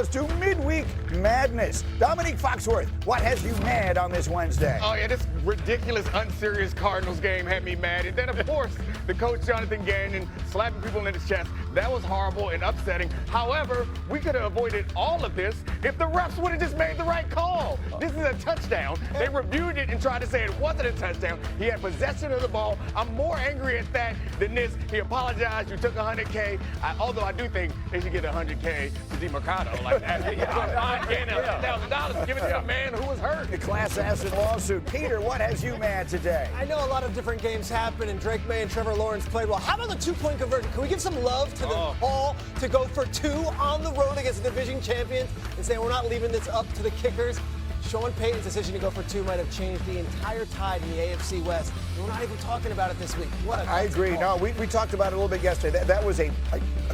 Let's do midweek madness. Dominique Foxworth, what has you mad on this Wednesday? Oh, yeah, this ridiculous, unserious Cardinals game had me mad. And then, of course, the coach, Jonathan Gannon, slapping people in his chest. That was horrible and upsetting. However, we could have avoided all of this if the refs would have just made the right call. This is a touchdown. They reviewed it and tried to say it wasn't a touchdown. He had possession of the ball. I'm more angry at that than this. He apologized. You took $100K. Although I do think they should get $100K to DeMarcado like that. I'm not getting $1,000. Give it to the man who was hurt. The class action lawsuit. Peter, what has you mad today? I know a lot of different games happen, and Drake May and Trevor Lawrence played well. How about the two-point conversion? Can we give some love to the Hall to go for two on the road against the division champions and say we're not leaving this up to the kickers? Sean Payton's decision to go for two might have changed the entire tide in the AFC West. We're not even talking about it this week. I agree. No, we talked about it a little bit yesterday. That was a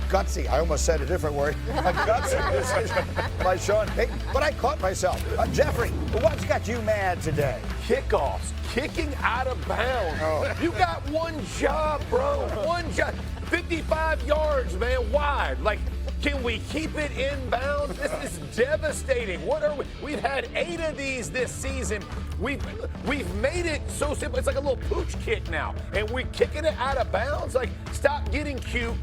gutsy, I almost said a different word, a gutsy decision by Sean Payton. But I caught myself. Jeffrey, what's got you mad today? Kickoffs, kicking out of bounds. You got one job, bro. One job. 55 yards, man, wide. Like, can we keep it in bounds? This is devastating. What are we? We've had 8 of these this season. We've made it so simple. It's like a little pooch kick now, and we're kicking it out of bounds. Like, stop getting cute.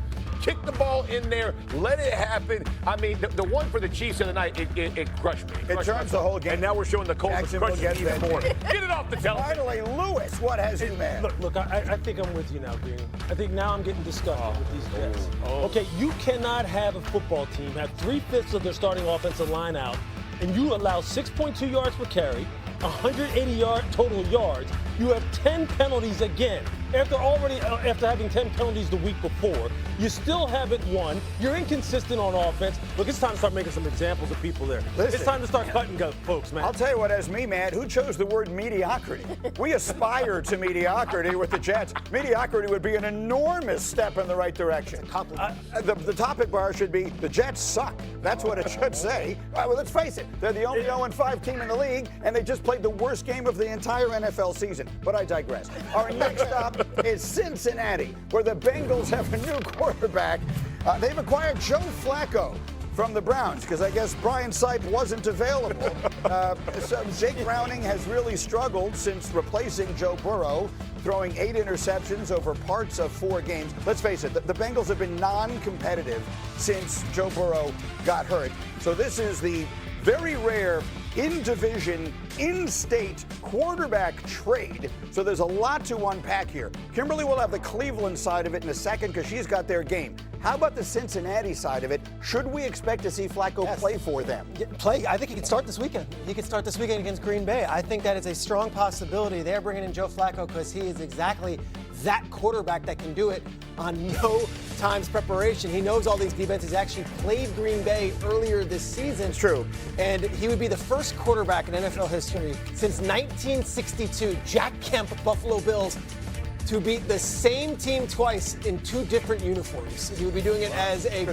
Kick the ball in there. Let it happen. I mean, the one for the Chiefs of the night, it crushed me. It turns the whole game. And now we're showing the Colts crushing even more. Get it off the television. Finally, Lewis, what has you mad? Look, I think I'm with you now, Green. I think now I'm getting disgusted with these Jets. Okay, you cannot have a football team have 3/5 of their starting offensive line out, and you allow 6.2 yards per carry, 180 total yards. You have 10 penalties again. After having 10 penalties the week before, you still haven't won. You're inconsistent on offense. Look, it's time to start making some examples of people there. Listen, it's time to start cutting folks, man. I'll tell you what has me mad. Who chose the word mediocrity? We aspire to mediocrity with the Jets. Mediocrity would be an enormous step in the right direction. It's a compliment. The topic bar should be the Jets suck. That's what it should say. All right, well, let's face it. They're the only 0-5 team in the league, and they just played the worst game of the entire NFL season. But I digress. Our next stop is Cincinnati, where the Bengals have a new quarterback. They've acquired Joe Flacco from the Browns because I guess Brian Sipe wasn't available. So Jake Browning has really struggled since replacing Joe Burrow, throwing 8 interceptions over parts of 4 games. Let's face it, the Bengals have been non-competitive since Joe Burrow got hurt. So this is the very rare in-division, in-state quarterback trade. So there's a lot to unpack here. Kimberly will have the Cleveland side of it in a second because she's got their game. How about the Cincinnati side of it? Should we expect to see Flacco play for them? I think he could start this weekend. He could start this weekend against Green Bay. I think that is a strong possibility. They're bringing in Joe Flacco because he is exactly that quarterback that can do it on no times preparation. He knows all these defenses. He actually played Green Bay earlier this season. It's true. And he would be the first quarterback in NFL history since 1962, Jack Kemp, Buffalo Bills, to beat the same team twice in 2 different uniforms. He would be doing it as a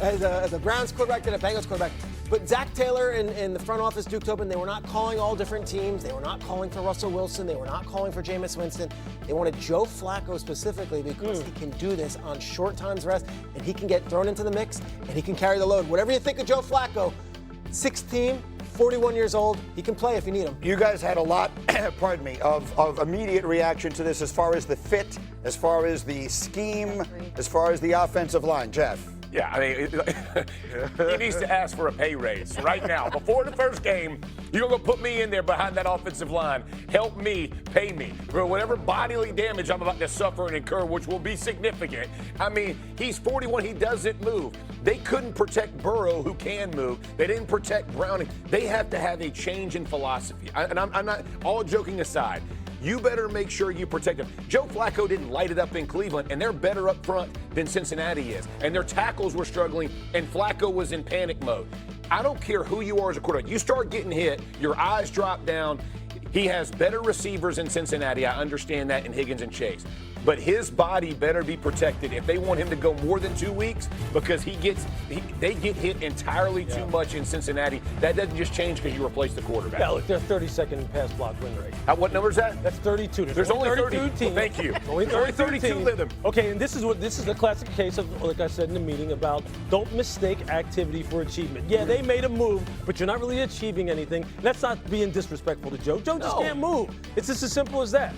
as a Browns quarterback and a Bengals quarterback. But Zach Taylor and the front office, Duke Tobin, they were not calling all different teams. They were not calling for Russell Wilson. They were not calling for Jameis Winston. They wanted Joe Flacco specifically because he can do this on short times rest, and he can get thrown into the mix, and he can carry the load. Whatever you think of Joe Flacco, 6th team, 41 years old, he can play if you need him. You guys had a lot, pardon me, of immediate reaction to this as far as the fit, as far as the scheme, as far as the offensive line. Jeff? Yeah, I mean, he needs to ask for a pay raise right now. Before the first game, you're going to put me in there behind that offensive line. Help me, pay me for whatever bodily damage I'm about to suffer and incur, which will be significant. I mean, he's 41. He doesn't move. They couldn't protect Burrow, who can move. They didn't protect Browning. They have to have a change in philosophy. I'm not, all joking aside, you better make sure you protect him. Joe Flacco didn't light it up in Cleveland, and they're better up front than Cincinnati is. And their tackles were struggling, and Flacco was in panic mode. I don't care who you are as a quarterback. You start getting hit, your eyes drop down. He has better receivers in Cincinnati. I understand that in Higgins and Chase. but his body better be protected if they want him to go more than 2 weeks, because they get hit entirely too much in Cincinnati. That doesn't just change because you replace the quarterback. Yeah, look, they're 32nd pass block win rate. What number is that? That's 32. There's only 32 teams. Well, thank you. Only 32 teams. Of them. Okay, and this is the classic case of, like I said in the meeting, about don't mistake activity for achievement. Yeah, they made a move, but you're not really achieving anything. That's not being disrespectful to Joe. Joe just can't move. It's just as simple as that.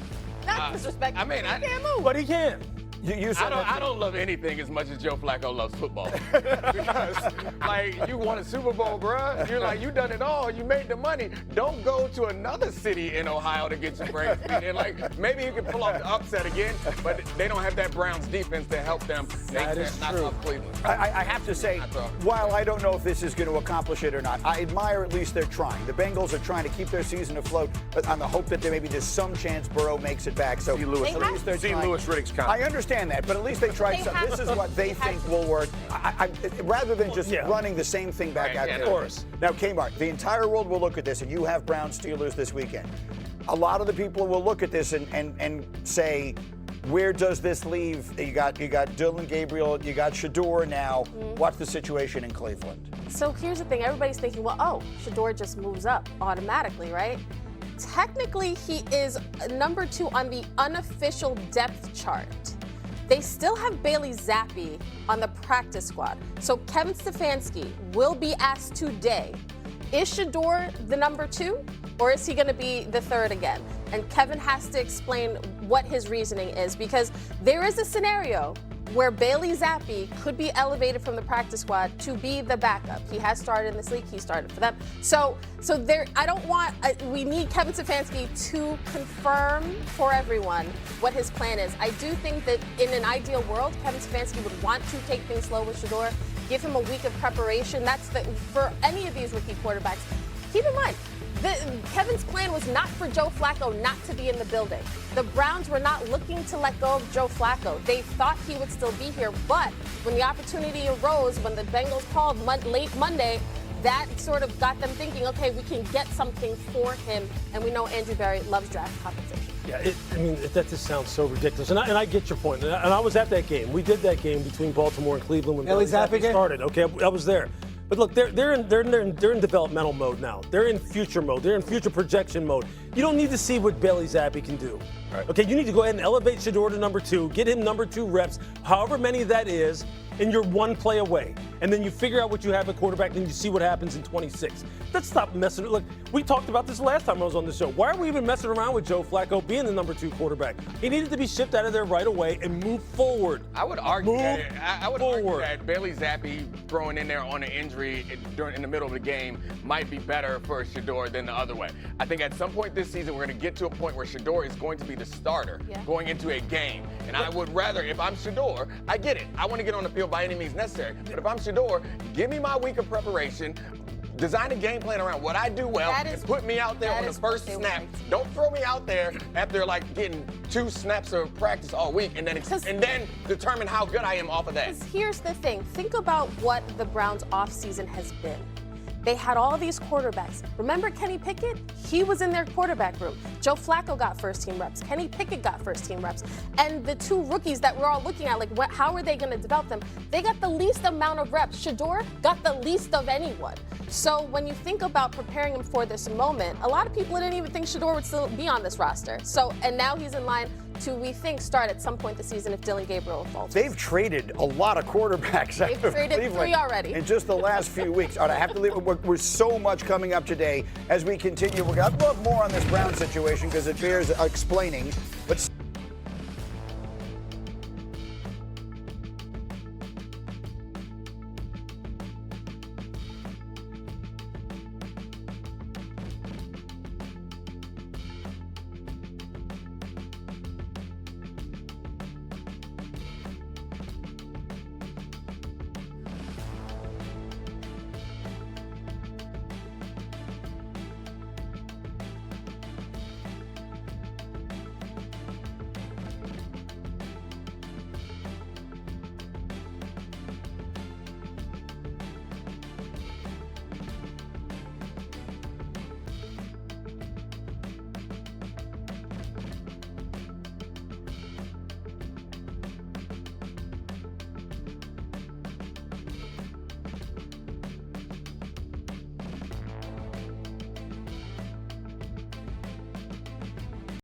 Not disrespectful. I mean, he can't move. But he can. I don't love anything as much as Joe Flacco loves football. Because, like, you won a Super Bowl, bruh. You're like, you done it all. You made the money. Don't go to another city in Ohio to get your brains beat in. Like, maybe you can pull off the upset again, but they don't have that Browns defense to help them. That is knock true. off Cleveland. I have to say, while I don't know if this is going to accomplish it or not, I admire at least they're trying. The Bengals are trying to keep their season afloat on the hope that there maybe there's some chance Burrow makes it back. So See Lewis Riddick's comment. I understand that, but at least they tried something. This is what they think will work. Rather than just running the same thing back out there. Of course. Now, Kmart, the entire world will look at this, and you have Browns Steelers this weekend. A lot of the people will look at this and say, where does this leave? You got Dylan Gabriel, you got Shedeur now. What's the situation in Cleveland? So here's the thing. Everybody's thinking, well, Shedeur just moves up automatically, right? Technically, he is number 2 on the unofficial depth chart. They still have Bailey Zappi on the practice squad. So Kevin Stefanski will be asked today, is Shedeur the number 2 or is he going to be the 3rd again? And Kevin has to explain what his reasoning is, because there is a scenario where Bailey Zappi could be elevated from the practice squad to be the backup. He has started in this league. He started for them. So there, we need Kevin Stefanski to confirm for everyone what his plan is. I do think that in an ideal world, Kevin Stefanski would want to take things slow with Shedeur, give him a week of preparation. For any of these rookie quarterbacks. Keep in mind, Kevin's plan was not for Joe Flacco not to be in the building. The Browns were not looking to let go of Joe Flacco. They thought he would still be here, but when the opportunity arose, when the Bengals called late Monday, that sort of got them thinking, okay, we can get something for him, and we know Andrew Berry loves draft compensation. Yeah, that just sounds so ridiculous. And I get your point. And I was at that game. We did that game between Baltimore and Cleveland when Bailey Zappi started. Okay, I was there. But look, they're in developmental mode now. They're in future mode. They're in future projection mode. You don't need to see what Bailey Zappi can do. Right. Okay, you need to go ahead and elevate Shedeur to number 2, get him number 2 reps, however many that is, and you're one play away. And then you figure out what you have at quarterback, and you see what happens in 26. Let's stop messing. Look, we talked about this last time I was on the show. Why are we even messing around with Joe Flacco being the number 2 quarterback? He needed to be shipped out of there right away and move forward. I would argue that Bailey Zappi throwing in there on an injury in the middle of the game might be better for Shedeur than the other way. I think at some point this season we're going to get to a point where Shedeur is going to be the starter going into a game. And I would rather, if I'm Shedeur, I get it. I want to get on the field by any means necessary. But if I'm Shedeur, give me my week of preparation. Design a game plan around what I do well and put me out there on the first snap. Don't throw me out there after like getting 2 snaps of practice all week and then determine how good I am off of that. Because here's the thing. Think about what the Browns offseason has been. They had all these quarterbacks. Remember Kenny Pickett? He was in their quarterback room. Joe Flacco got first-team reps. Kenny Pickett got first-team reps. And the 2 rookies that we're all looking at, how are they going to develop them? They got the least amount of reps. Shedeur got the least of anyone. So when you think about preparing him for this moment, a lot of people didn't even think Shedeur would still be on this roster. And now he's in line to, we think, start at some point this season if Dylan Gabriel falls. They've traded a lot of quarterbacks. They've traded 3 already. In just the last few weeks. All right, I have to leave. We're so much coming up today as we continue. We've got more on this Brown situation because it bears explaining. But